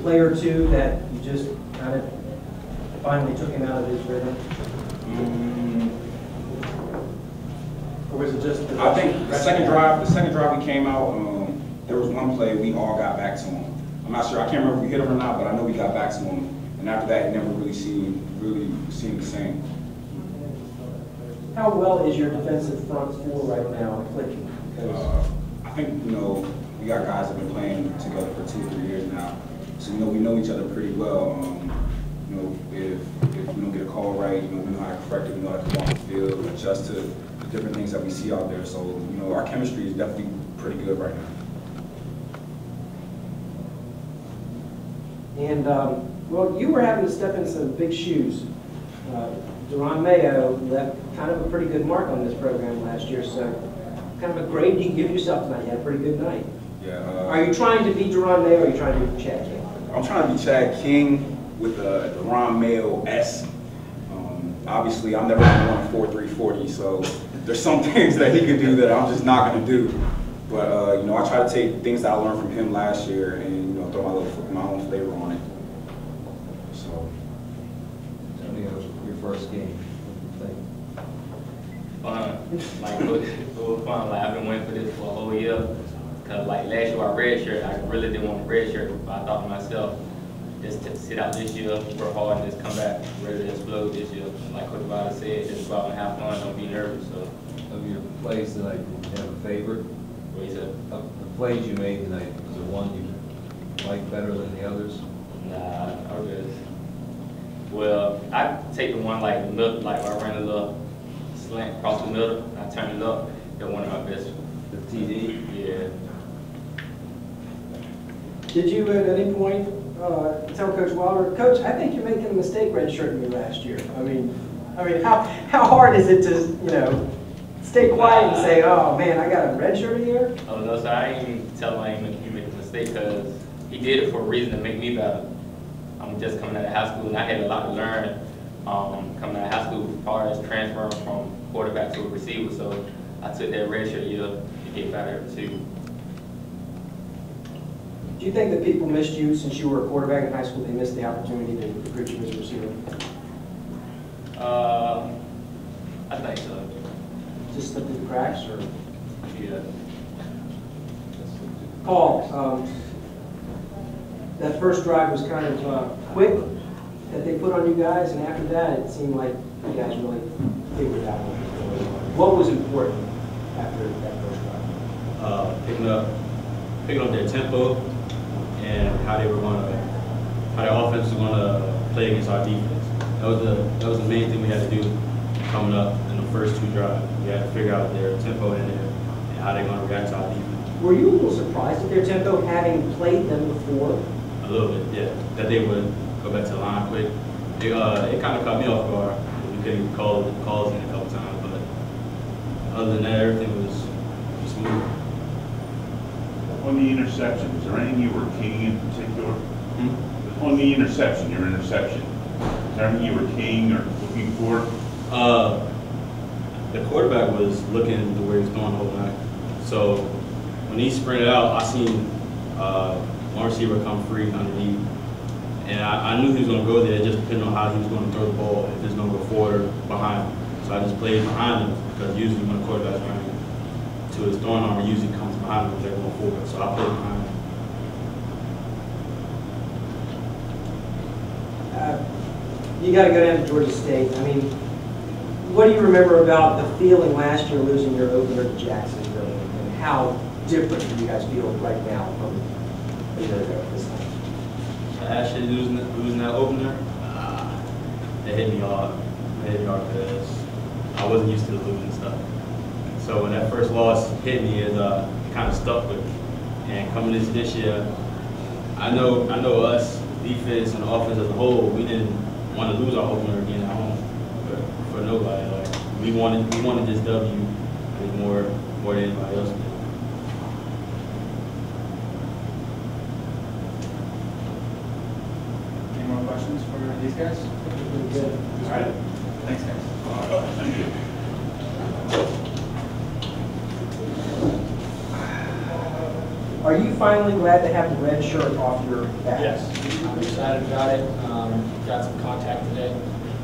play or two that you just kind of finally took him out of his rhythm? Or was it just I think the second drive we came out, there was one play we all got back to him. I'm not sure, I can't remember if we hit him or not, but I know we got back to him. And after that, it never really seemed the same. How well is your defensive front four right now clicking? I think, we got guys that have been playing together for 2 or 3 years now. So, we know each other pretty well. If we don't get a call right, we know how to correct it, we know how to come off the field, adjust to the different things that we see out there. So, our chemistry is definitely pretty good right now. And, well, you were having to step in some big shoes. Deron Mayo left kind of a pretty good mark on this program last year, so kind of a grade you can give yourself tonight. You had a pretty good night. Yeah. Are you trying to be Deron Mayo or are you trying to be Chad King? I'm trying to be Chad King with the Deron Mayo-esque. Obviously, I'm never going to run a 4.340, so there's some things that he can do that I'm just not going to do. But, I try to take things that I learned from him last year and, throw my own flavor on it. So. Tell me, it was your first game. Fun. It was fun. I've been waiting for this for a whole year. Because last year I redshirt, I really didn't want to redshirt, but I thought to myself, just to sit out this year, work hard, and just come back ready to explode this year. Like Coach Vada said, just go out and have fun, don't be nervous. So. Of your plays tonight, did you have a favorite? What you said? Of the plays you made tonight, was there one you liked better than the others? Nah, I guess. Well, I take the one like the middle, like I ran a little slant across the middle, I turned it up. That one of my best. The TD? Yeah. Did you at any point tell Coach Wilder, Coach, I think you're making a mistake redshirting me last year? I mean, how hard is it to, stay quiet and say, oh man, I got a redshirt here? Oh no, so I ain't even tell him he made a mistake because he did it for a reason to make me better. I'm just coming out of high school and I had a lot to learn coming out of high school as far as transferring from quarterback to a receiver. So I took that redshirt year to get better too. Do you think that people missed you since you were a quarterback in high school? They missed the opportunity to recruit you as a receiver? I think so. Just slipped through the cracks, or? Yeah. Paul, that first drive was kind of quick that they put on you guys, and after that, it seemed like you guys really figured it out. What was important after that first drive? Picking up their tempo and how their offense was going to play against our defense. That was the main thing we had to do coming up in the first 2 drives. We had to figure out their tempo and how they're going to react to our defense. Were you a little surprised at their tempo, having played them before? A little bit, yeah. That they would go back to the line quick. It kind of caught me off guard. We couldn't call calls in a couple times, but other than that, everything was smooth. On the interception, is there anything you were keying in particular? On the interception, your interception, is there anything you were keying or looking for? The quarterback was looking the way he was throwing the whole night. So when he sprinted out, I seen one receiver come free underneath. And I knew he was going to go there, just depending on how he was going to throw the ball, if it's going to go forward or behind him. So I just played behind him, because usually when the quarterback's running to his throwing arm, it usually comes behind him if they're going forward. So I played behind him. You got to go down to Georgia State. I mean, what do you remember about the feeling last year losing your opener to Jacksonville, and how different do you guys feel right now from a year ago this time? Actually losing that opener, it hit me hard. It hit me hard because I wasn't used to the losing stuff. So when that first loss hit me, it kind of stuck with me. And coming into this year, I know us, defense and the offense as a whole, we didn't want to lose our opener again at home for nobody. Like we wanted this W, I think, more than anybody else did. Any more questions for these guys? Good. All right. Thanks, guys. Thank you. Are Are you finally glad to have the red shirt off your back? Yes, I'm excited about it. Got some contact today.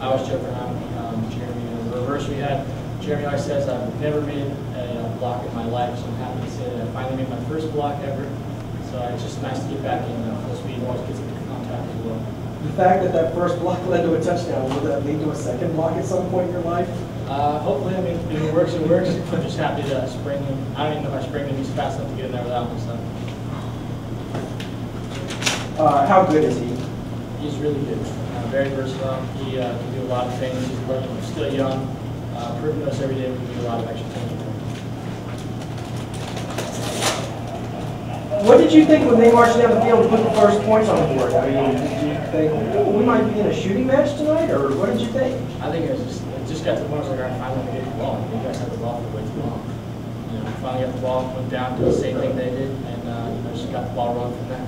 I was joking around Jeremy. The reverse we had, Jeremy always says I've never made a block in my life, so I'm happy to say that I finally made my first block ever. So it's just nice to get back in full speed and always get some contact as well. The fact that that first block led to a touchdown, will that lead to a second block at some point in your life? Hopefully, I mean, if it works, it works. I'm just happy to spring him. I don't even know if I spring him. He's fast enough to get in there without one, so. How good is he? He's really good. Very versatile. He can do a lot of things. He's still young. Proving us every day we can do a lot of extra things. What did you think when they marched down the field and put the first points on the board? I mean, did you think, oh, we might be in a shooting match tonight, or what did you think? I think it just got to the point where I was like, all right, finally going to get the ball. You guys had the ball for way too long. You know, finally got the ball, went down, did the same thing they did, and just got the ball rolling from there.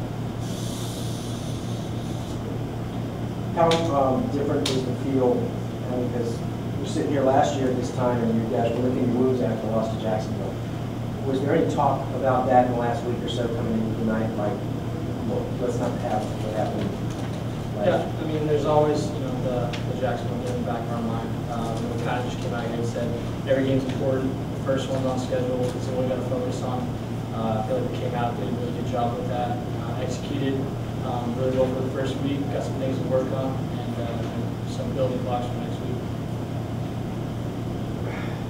How different is the field? I mean, because you're sitting here last year at this time, and you guys were licking your wounds after the loss to Jacksonville. Was there any talk about that in the last week or so coming into the night, like, well, let's not have what happened? Yeah, I mean, there's always, the Jacksonville game in the back of our mind. We kind of just came out here and said, every game's important. The first one's on schedule, it's what we got to focus on. I feel like we came out, did a really good job with that, executed really well for the first week, got some things to work on, and some building blocks for next week.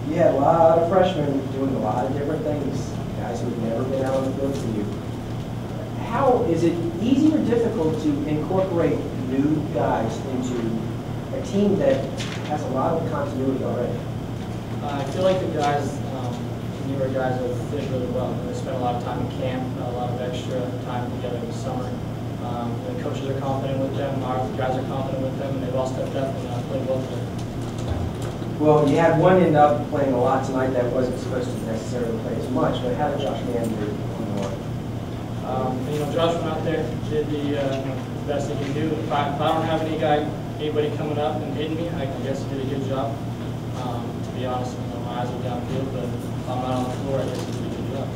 You had a lot of freshmen doing a lot of different things, guys who have never been out on the field for you. How is it easy or difficult to incorporate new guys into a team that has a lot of continuity already? I feel like the guys, the newer guys, have fit really well. They spent a lot of time in camp, a lot of extra time together in the summer. The coaches are confident with them, our guys are confident with them, and they've all stepped up and played well together. Well, you had one end up playing a lot tonight that wasn't supposed to necessarily play as much, but how did Josh Mann do on the line? Josh went out there, did the best he can do. If I don't have anybody coming up and hitting me, I guess he did a good job. To be honest, my eyes are downfield, but if I'm not on the floor, I guess he did a good job.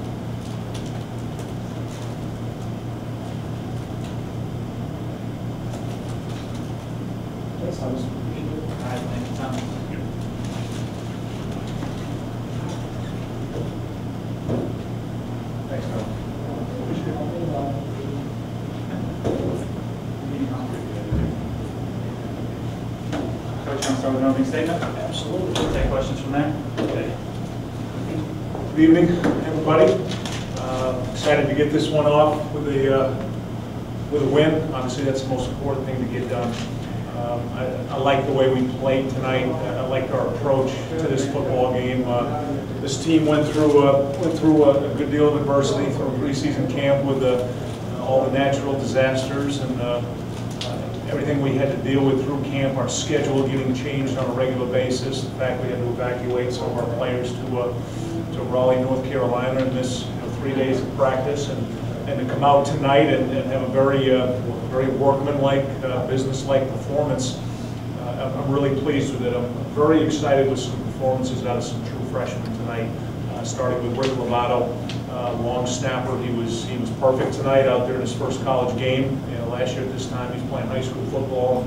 Thanks, Thomas. All right, thank you, Thomas. Thanks, Tom. Coach, you want to start with an opening statement? Absolutely. Take questions from there. Okay. Good evening, everybody. Excited to get this one off with a win. Obviously, that's the most important thing to get done. I like the way we played tonight. I liked our approach to this football game. This team went through a good deal of adversity through preseason camp with all the natural disasters and everything we had to deal with through camp. Our schedule getting changed on a regular basis. In fact, we had to evacuate some of our players to Raleigh, North Carolina, and miss 3 days of practice. And to come out tonight and have a very workmanlike, business-like performance, I'm really pleased with it. I'm very excited with some performances out of some true freshmen tonight, starting with Rick Lovato, long snapper. He was perfect tonight out there in his first college game. Last year at this time he's playing high school football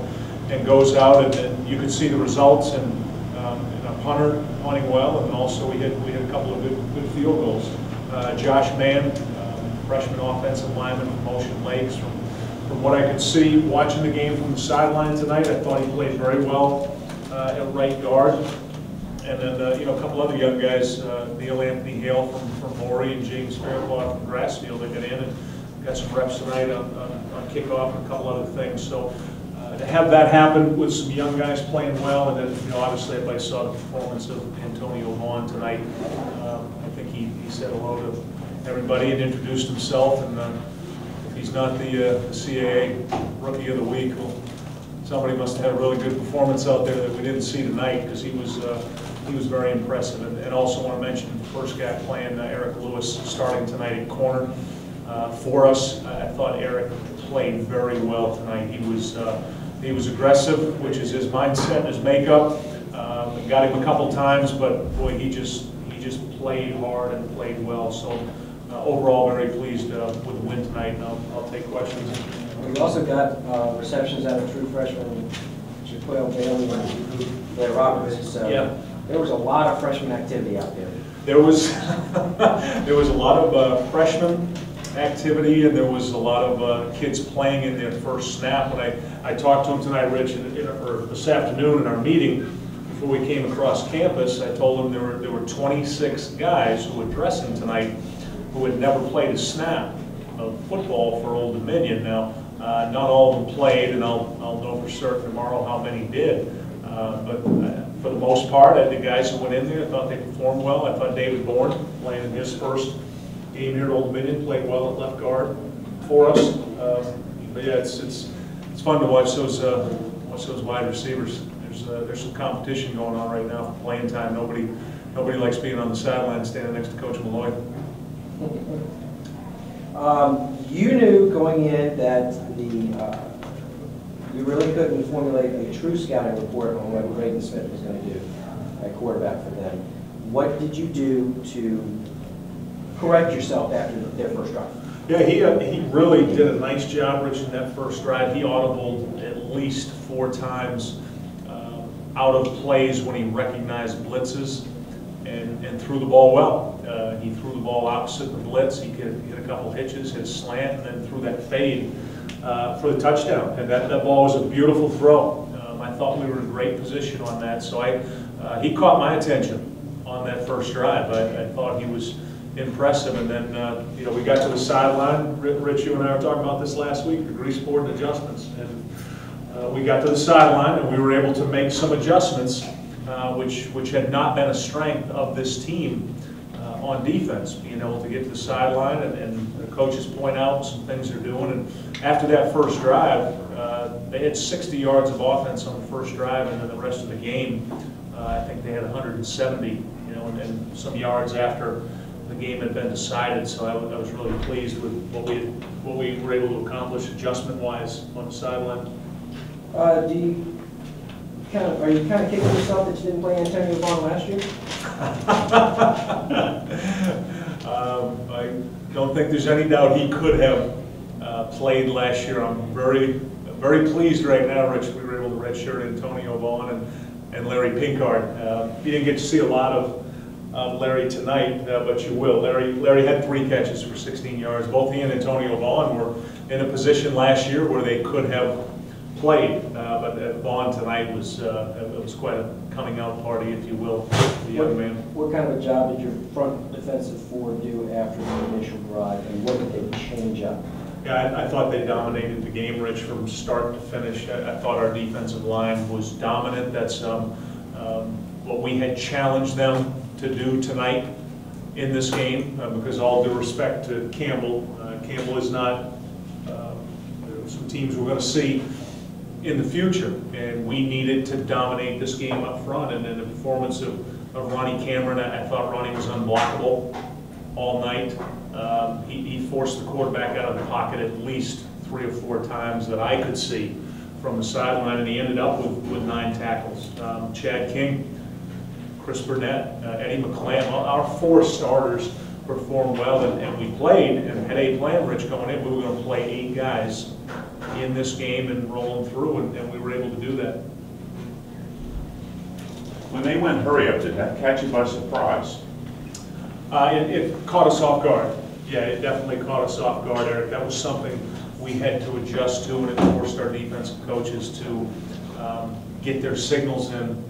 and goes out, and you could see the results. And a punter punting well, and also we had a couple of good field goals. Josh Mann, freshman offensive lineman from Ocean Lakes. From what I could see watching the game from the sideline tonight, I thought he played very well at right guard. And then a couple other young guys, Neil Anthony Hale from Maury and James Fairclough from Grassfield, that got in and got some reps tonight on kickoff and a couple other things. So to have that happen with some young guys playing well, and then obviously everybody saw the performance of Antonio Vaughn tonight. I think he said hello to everybody and introduced himself. And if he's not the CAA Rookie of the Week, well, somebody must have had a really good performance out there that we didn't see tonight, because he was very impressive. And also want to mention the first guy playing, Eric Lewis, starting tonight at corner for us. I thought Eric played very well tonight. He was aggressive, which is his mindset, his makeup. Got him a couple times, but boy, he just played hard and played well. So overall, very pleased with the win tonight, and I'll take questions. We also got receptions out of true freshmen, Jaquel Bailey and Blair Roberts. So Yeah. there was a lot of freshman activity out there. There was there was a lot of freshman activity, and there was a lot of kids playing in their first snap. When I talked to them tonight, Rich, or this afternoon in our meeting before we came across campus, I told them there were 26 guys who were dressing tonight who had never played a snap of football for Old Dominion. Now, not all of them played, and I'll know for certain tomorrow how many did. But for the most part, the guys who went in there, I thought they performed well. I thought David Bourne, playing in his first game here at Old Dominion, played well at left guard for us. But yeah, it's fun to watch those wide receivers. There's some competition going on right now for playing time. Nobody likes being on the sideline standing next to Coach Malloy. You knew going in that you really couldn't formulate a true scouting report on what Braden Smith was going to do at quarterback for them. What did you do to correct yourself after their first drive? Yeah, he really did a nice job, Rich, in that first drive. He audibled at least 4 times out of plays when he recognized blitzes and threw the ball well. He threw the ball opposite the blitz. He could hit a couple hitches, hit a slant, and then threw that fade for the touchdown. And that ball was a beautiful throw. I thought we were in great position on that. So he caught my attention on that first drive. I thought he was impressive. And then, we got to the sideline. Rich, you and I were talking about this last week, the grease board adjustments. And we got to the sideline, and we were able to make some adjustments, which had not been a strength of this team on defense, being able to get to the sideline and the coaches point out some things they're doing. And after that first drive, they had 60 yards of offense on the first drive, and then the rest of the game, I think they had 170, and some yards after the game had been decided. So I was really pleased with what we were able to accomplish adjustment-wise on the sideline. Are you kind of kicking yourself that you didn't play Antonio Vaughn last year? I don't think there's any doubt he could have played last year. I'm very, very pleased right now, Rich. We were able to redshirt Antonio Vaughn and Larry Pinkard. You didn't get to see a lot of Larry tonight, but you will. Larry had 3 catches for 16 yards. Both he and Antonio Vaughn were in a position last year where they could have played, but Vaughn tonight was quite a coming out party, if you will, for the young man. What kind of a job did your front defensive 4 do after the initial drive, and what did they change up? Yeah, I thought they dominated the game, Rich, from start to finish. I thought our defensive line was dominant. That's what we had challenged them to do tonight in this game, because all due respect to Campbell, Campbell is not some teams we're going to see in the future, and we needed to dominate this game up front. And then the performance of Ronnie Cameron, I thought Ronnie was unblockable all night. He forced the quarterback out of the pocket at least 3 or 4 times that I could see from the sideline, and he ended up with 9 tackles. Chad King, Chris Burnett, Eddie McClam, our 4 starters performed well, and we played and had a plan, Rich, going in. We were going to play 8 guys in this game and roll them through, and we were able to do that. When they went hurry up, did that catch you by surprise? It caught us off guard. Yeah, it definitely caught us off guard, Eric. That was something we had to adjust to, and it forced our defensive coaches to get their signals in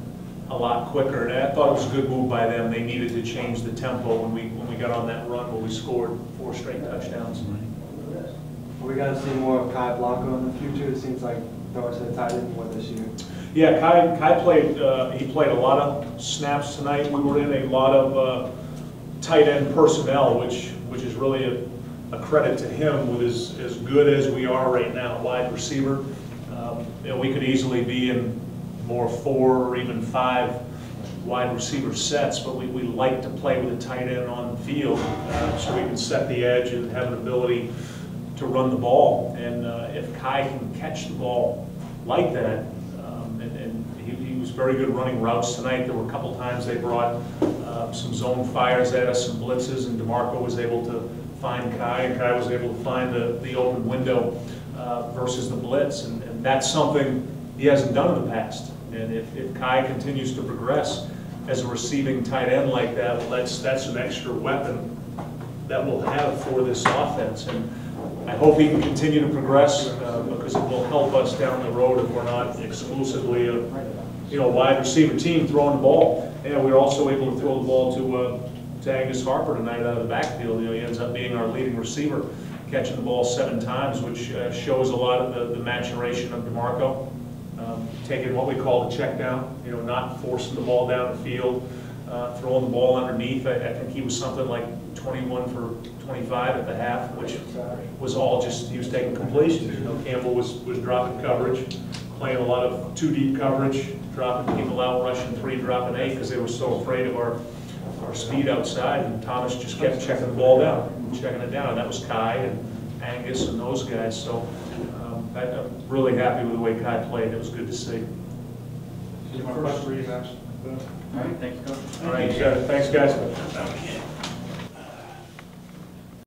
a lot quicker. And I thought it was a good move by them. They needed to change the tempo when we got on that run where we scored 4 straight touchdowns. Are we going to see more of Kai Blanco in the future? It seems like Doris had tight end more this year. Yeah, Kai played. He played a lot of snaps tonight. We were in a lot of tight end personnel, which is really a credit to him. With as good as we are right now, wide receiver, we could easily be in more 4 or even 5 wide receiver sets, but we like to play with a tight end on the field so we can set the edge and have an ability to run the ball. And if Kai can catch the ball like that, and he was very good running routes tonight. There were a couple times they brought some zone fires at us, some blitzes, and DeMarco was able to find Kai, and Kai was able to find the open window versus the blitz, and that's something he hasn't done in the past. And if Kai continues to progress as a receiving tight end like that, well, that's an extra weapon that we'll have for this offense. And I hope he can continue to progress because it will help us down the road if we're not exclusively a wide receiver team throwing the ball. And we're also able to throw the ball to Angus Harper tonight out of the backfield. He ends up being our leading receiver, catching the ball 7 times, which shows a lot of the maturation of DeMarco. Taking what we call the check down, not forcing the ball down the field, throwing the ball underneath. I think he was something like 21 for 25 at the half, which was all just, he was taking completions. Campbell was dropping coverage, playing a lot of 2 deep coverage, dropping people out, rushing 3, dropping 8, because they were so afraid of our speed outside, and Thomas just kept checking the ball down, checking it down. And that was Kai and Angus and those guys. So I'm really happy with the way Kai played. It was good to see. Any more questions? All right, thank you, Coach. All right, thanks, guys.